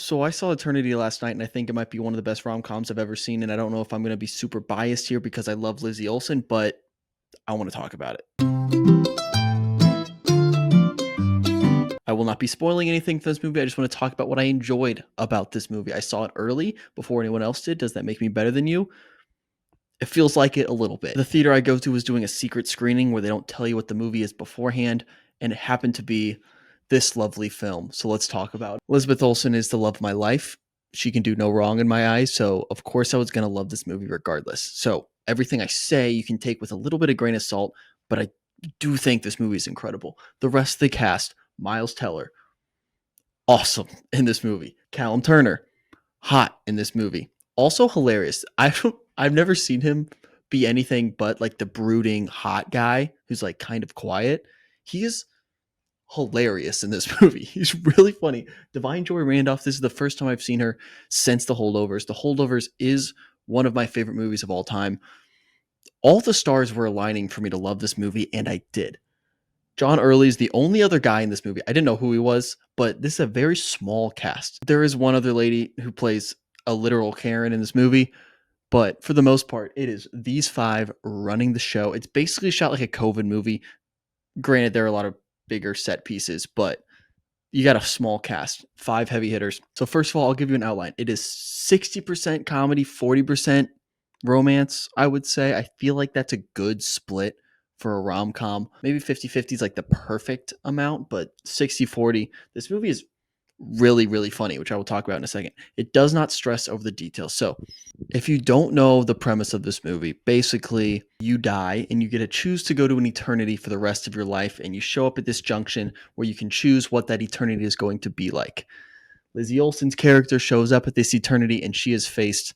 So I saw Eternity last night, and I think it might be one of the best rom-coms I've ever seen. And I don't know if I'm going to be super biased here because I love Lizzie Olsen, but I want to talk about it. I will not be spoiling anything for this movie. I just want to talk about what I enjoyed about this movie. I saw it early before anyone else did. Does that make me better than you? It feels like it a little bit. The theater I go to was doing a secret screening where they don't tell you what the movie is beforehand, and it happened to be this lovely film. So let's talk about it. Elizabeth Olsen is the love of my life. She can do no wrong in my eyes, so of course I was going to love this movie regardless. So everything I say you can take with a little bit of grain of salt, but I do think this movie is incredible. The rest of the cast, Miles Teller, awesome in this movie. Callum Turner, hot in this movie. Also hilarious. I've never seen him be anything but like the brooding hot guy who's like kind of quiet. He is hilarious in this movie. He's really funny. Divine Joy Randolph, this is the first time I've seen her since The Holdovers. The Holdovers is one of my favorite movies of all time. All the stars were aligning for me to love this movie, and I did. John Early is the only other guy in this movie. I didn't know who he was, but this is a very small cast. There is one other lady who plays a literal Karen in this movie, but for the most part, it is these five running the show. It's basically shot like a COVID movie. Granted, there are a lot of bigger set pieces, but you got a small cast, five heavy hitters. So first of all, I'll give you an outline. It is 60% comedy, 40% romance, I would say. I feel like that's a good split for a rom-com. Maybe 50-50 is like the perfect amount, but 60-40. This movie is really, really funny, which I will talk about in a second. It does not stress over the details. So if you don't know the premise of this movie, basically you die and you get to choose to go to an eternity for the rest of your life. And you show up at this junction where you can choose what that eternity is going to be like. Lizzie Olsen's character shows up at this eternity and she is faced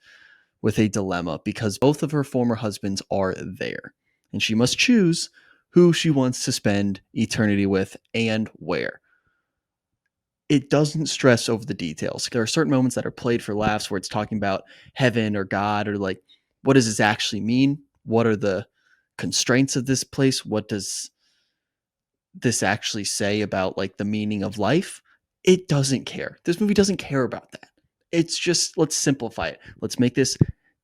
with a dilemma because both of her former husbands are there. And she must choose who she wants to spend eternity with and where. It doesn't stress over the details. There are certain moments that are played for laughs where it's talking about heaven or God or like, what does this actually mean? What are the constraints of this place? What does this actually say about like the meaning of life? It doesn't care. This movie doesn't care about that. It's just, let's simplify it. Let's make this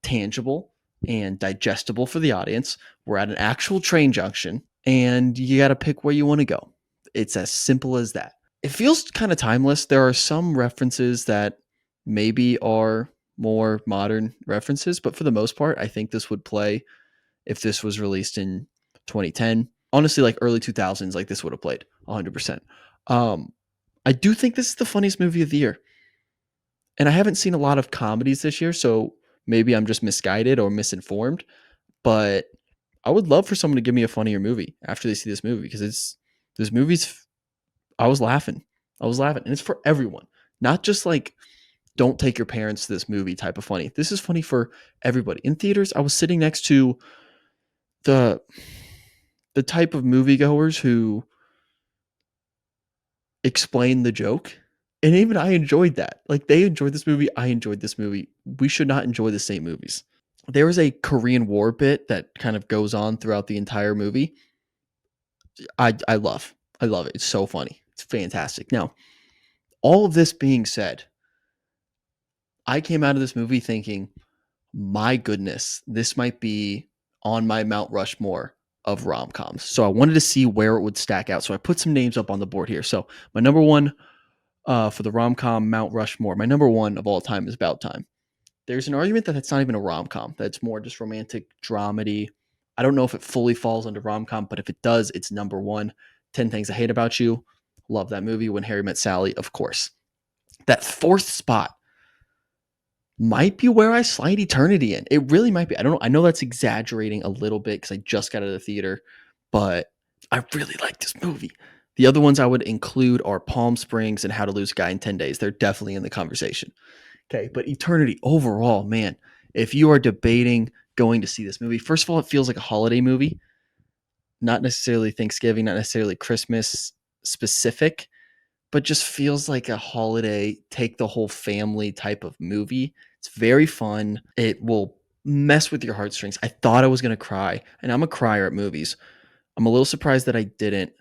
tangible and digestible for the audience. We're at an actual train junction and you got to pick where you want to go. It's as simple as that. It feels kind of timeless. There are some references that maybe are more modern references, but for the most part, I think this would play if this was released in 2010. Honestly, like early 2000s, like this would have played 100%. I do think this is the funniest movie of the year. And I haven't seen a lot of comedies this year, so maybe I'm just misguided or misinformed, but I would love for someone to give me a funnier movie after they see this movie because this movie's I was laughing. I was laughing. And it's for everyone. Not just like don't take your parents to this movie type of funny. This is funny for everybody. In theaters, I was sitting next to the the type of moviegoers who explain the joke. And even I enjoyed that. Like they enjoyed this movie. I enjoyed this movie. We should not enjoy the same movies. There is a Korean War bit that kind of goes on throughout the entire movie. I love. I love it. It's so funny. It's fantastic. Now, all of this being said, I came out of this movie thinking, my goodness, this might be on my Mount Rushmore of rom-coms. So I wanted to see where it would stack out. So I put some names up on the board here. So my number one for the rom-com Mount Rushmore, my number one of all time is About Time. There's an argument that it's not even a rom-com, that it's more just romantic dramedy. I don't know if it fully falls under rom-com, but if it does, it's number one. 10 Things I Hate About You. Love that movie. When Harry Met Sally, of course. That fourth spot might be where I slide Eternity in. It really might be. I don't know. I know that's exaggerating a little bit because I just got out of the theater, but I really like this movie. The other ones I would include are Palm Springs and How to Lose a Guy in 10 Days. They're definitely in the conversation. Okay, but Eternity overall, man, if you are debating going to see this movie, first of all, it feels like a holiday movie, not necessarily Thanksgiving, not necessarily Christmas specific, but just feels like a holiday, take the whole family type of movie. It's very fun. It will mess with your heartstrings. I thought I was going to cry, and I'm a crier at movies. I'm a little surprised that I didn't.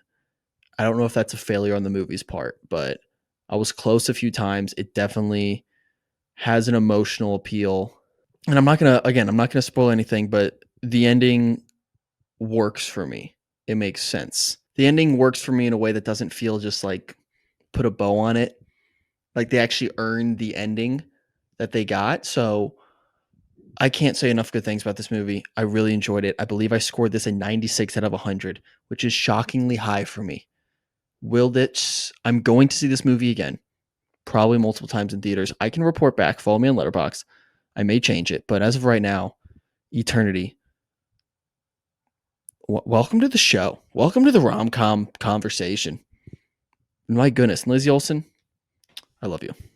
I don't know if that's a failure on the movie's part, but I was close a few times. It definitely has an emotional appeal. And I'm not gonna spoil anything, but the ending works for me. It makes sense. The ending works for me in a way that doesn't feel just like put a bow on it. Like they actually earned the ending that they got. So I can't say enough good things about this movie. I really enjoyed it. I believe I scored this a 96 out of 100, which is shockingly high for me. I'm going to see this movie again, probably multiple times in theaters. I can report back. Follow me on Letterboxd. I may change it, but as of right now, Eternity. Welcome to the show. Welcome to the rom-com conversation. My goodness, Lizzie Olsen, I love you.